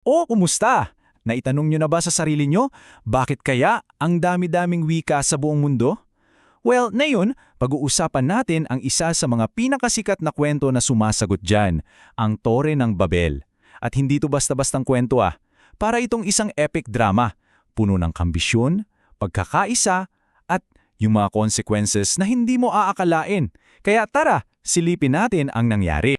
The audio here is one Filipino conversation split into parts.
O, kumusta? Naitanong nyo na ba sa sarili nyo, bakit kaya ang dami-daming wika sa buong mundo? Well, ngayon, pag-uusapan natin ang isa sa mga pinakasikat na kwento na sumasagot dyan, ang Tore ng Babel. At hindi ito basta-bastang kwento para itong isang epic drama, puno ng kambisyon, pagkakaisa, at yung mga consequences na hindi mo aakalain. Kaya tara, silipin natin ang nangyari.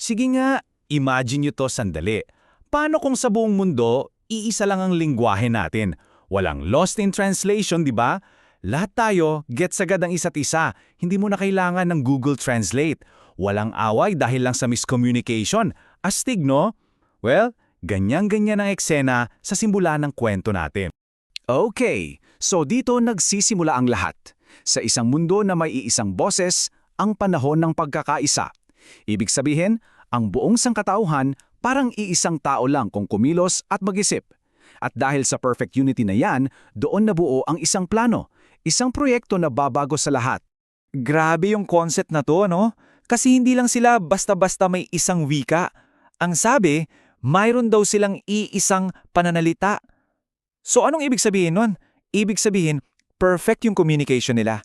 Sige nga, imagine nyo to sandali. Paano kung sa buong mundo, iisa lang ang lingwahe natin? Walang lost in translation, di ba? Lahat tayo, gets agad ang isa't isa. Hindi mo na kailangan ng Google Translate. Walang away dahil lang sa miscommunication. Astig, no? Well, ganyan-ganyan ang eksena sa simula ng kwento natin. Okay, so dito nagsisimula ang lahat. Sa isang mundo na may iisang boses, ang panahon ng pagkakaisa. Ibig sabihin, ang buong sangkatauhan parang iisang tao lang kung kumilos at mag-isip. At dahil sa perfect unity na yan, doon nabuo ang isang plano, isang proyekto na babago sa lahat. Grabe yung concept na to, no? Kasi hindi lang sila basta-basta may isang wika. Ang sabi, mayroon daw silang iisang pananalita. So anong ibig sabihin nun? Ibig sabihin, perfect yung communication nila.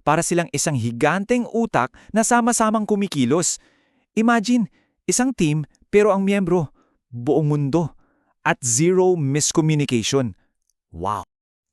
Para silang isang higanteng utak na sama-samang kumikilos. Imagine, isang team pero ang miyembro, buong mundo. At zero miscommunication. Wow!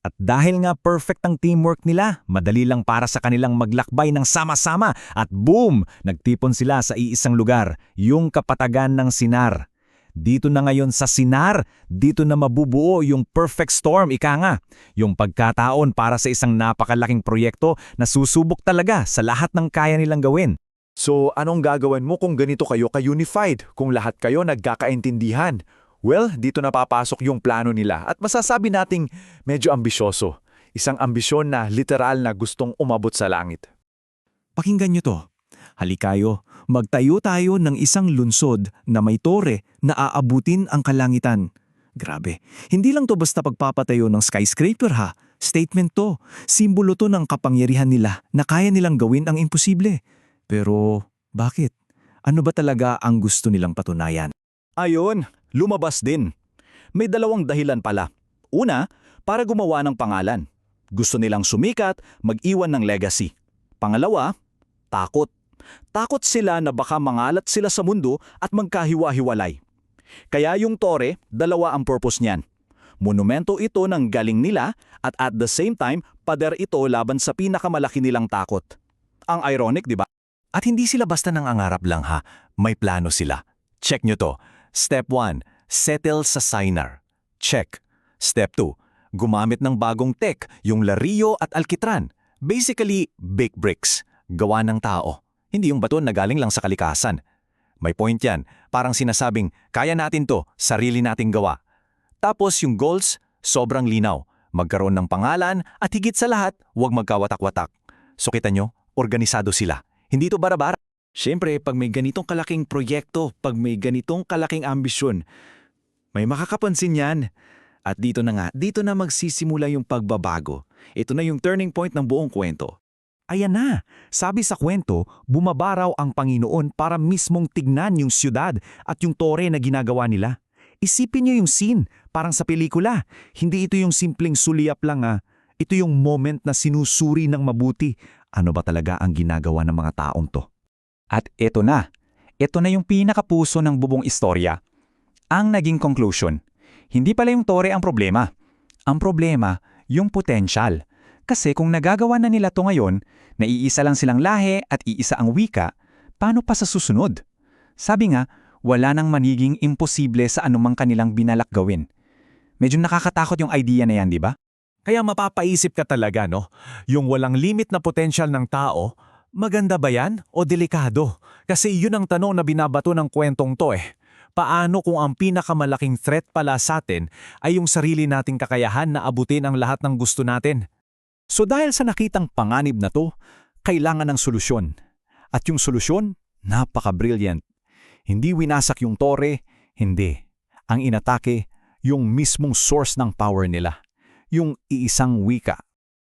At dahil nga perfect ang teamwork nila, madali lang para sa kanilang maglakbay ng sama-sama at boom! Nagtipon sila sa iisang lugar, yung kapatagan ng Sinar. Dito na ngayon sa Sinar, dito na mabubuo yung perfect storm, ika nga. Yung pagkataon para sa isang napakalaking proyekto na susubok talaga sa lahat ng kaya nilang gawin. So, anong gagawin mo kung ganito kayo ka-unified, kung lahat kayo nagkakaintindihan? Well, dito na papasok yung plano nila at masasabi nating medyo ambisyoso. Isang ambisyon na literal na gustong umabot sa langit. Pakinggan nyo to. Halikayo, magtayo tayo ng isang lunsod na may tore na aabutin ang kalangitan. Grabe, hindi lang to basta pagpapatayo ng skyscraper ha. Statement to. Simbolo to ng kapangyarihan nila na kaya nilang gawin ang imposible. Pero bakit? Ano ba talaga ang gusto nilang patunayan? Ayon, lumabas din. May dalawang dahilan pala. Una, para gumawa ng pangalan. Gusto nilang sumikat, mag-iwan ng legacy. Pangalawa, takot. Takot sila na baka mangalat sila sa mundo at magkahiwa-hiwalay. Kaya yung tore, dalawa ang purpose niyan. Monumento ito ng galing nila at the same time, pader ito laban sa pinakamalaki nilang takot. Ang ironic, di ba? At hindi sila basta nangangarap lang ha, may plano sila. Check nyo to. Step 1, settle sa Sinar. Check. Step 2, gumamit ng bagong tech, yung Lario at Alkitran. Basically, bake bricks. Gawa ng tao. Hindi yung baton na galing lang sa kalikasan. May point yan, parang sinasabing, kaya natin to, sarili nating gawa. Tapos yung goals, sobrang linaw. Magkaroon ng pangalan at higit sa lahat, huwag magkawatak-watak. So kita nyo, organisado sila. Hindi ito bara-bara. Siyempre, pag may ganitong kalaking proyekto, pag may ganitong kalaking ambisyon, may makakapansin yan. At dito na magsisimula yung pagbabago. Ito na yung turning point ng buong kwento. Ayan na, sabi sa kwento, bumaba raw ang Panginoon para mismong tignan yung siyudad at yung tore na ginagawa nila. Isipin niyo yung scene, parang sa pelikula. Hindi ito yung simpleng sulyap lang Ito yung moment na sinusuri ng mabuti. Ano ba talaga ang ginagawa ng mga taong to? At ito na yung pinakapuso ng buong istorya. Ang naging conclusion. Hindi pala yung tore ang problema. Ang problema, yung potential. Kasi kung nagagawa na nila to ngayon, na iisa lang silang lahi at iisa ang wika, paano pa sa susunod? Sabi nga, wala nang maniging imposible sa anumang kanilang binalak gawin. Medyo nakakatakot yung idea na yan, di ba? Kaya mapapaisip ka talaga, no? Yung walang limit na potensyal ng tao, maganda ba yan o delikado? Kasi yun ang tanong na binabato ng kwentong to Paano kung ang pinakamalaking threat pala sa atin ay yung sarili nating kakayahan na abutin ang lahat ng gusto natin? So dahil sa nakitang panganib na to, kailangan ng solusyon. At yung solusyon, napaka-brilliant. Hindi winasak yung tore, hindi. Ang inatake, yung mismong source ng power nila. Yung iisang wika.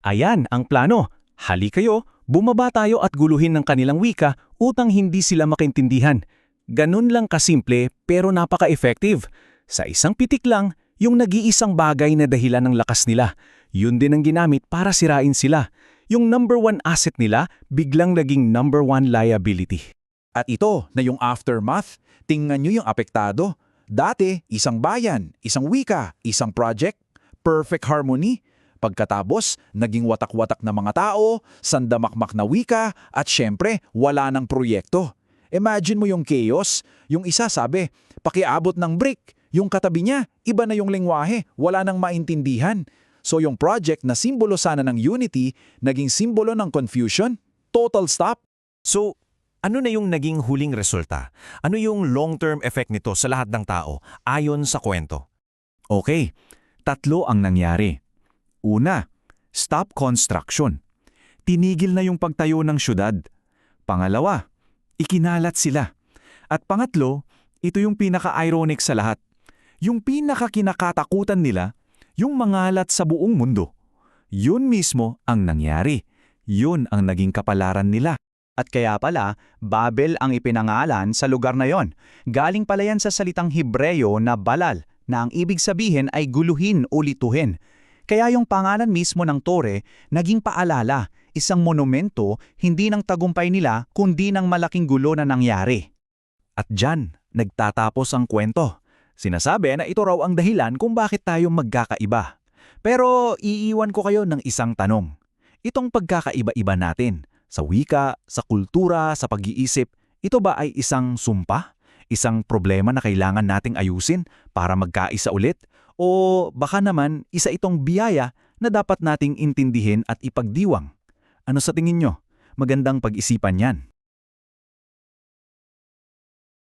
Ayan ang plano. Hali kayo, bumaba tayo at guluhin ng kanilang wika utang hindi sila makaintindihan. Ganun lang kasimple pero napaka-effective. Sa isang pitik lang, yung nag-iisang bagay na dahilan ng lakas nila, yun din ang ginamit para sirain sila. Yung number one asset nila, biglang naging number one liability. At ito na yung aftermath, tingnan nyo yung apektado. Dati, isang bayan, isang wika, isang project, perfect harmony. Pagkatapos, naging watak-watak na mga tao, sandamakmak na wika, at syempre, wala ng proyekto. Imagine mo yung chaos. Yung isa sabi, pakiabot ng brick. Yung katabi niya, iba na yung lengwahe, wala nang maintindihan. So yung project na simbolo sana ng unity, naging simbolo ng confusion, total stop. So, ano na yung naging huling resulta? Ano yung long-term effect nito sa lahat ng tao ayon sa kwento? Okay, 3 ang nangyari. Una, stop construction. Tinigil na yung pagtayo ng syudad. Pangalawa, ikinalat sila. At pangatlo, ito yung pinaka-ironic sa lahat. Yung pinaka-kinakatakutan nila, yung mangalat sa buong mundo. Yun mismo ang nangyari. Yun ang naging kapalaran nila. At kaya pala, Babel ang ipinangalan sa lugar na yon. Galing pala yan sa salitang Hebreyo na balal, na ang ibig sabihin ay guluhin o lituhin. Kaya yung pangalan mismo ng tore, naging paalala, isang monumento, hindi ng tagumpay nila, kundi ng malaking gulo na nangyari. At dyan, nagtatapos ang kwento. Sinasabi na ito raw ang dahilan kung bakit tayo magkakaiba. Pero iiwan ko kayo ng isang tanong. Itong pagkakaiba-iba natin, sa wika, sa kultura, sa pag-iisip, ito ba ay isang sumpa? Isang problema na kailangan nating ayusin para magkaisa ulit? O baka naman isa itong biyaya na dapat nating intindihin at ipagdiwang? Ano sa tingin nyo? Magandang pag-isipan yan.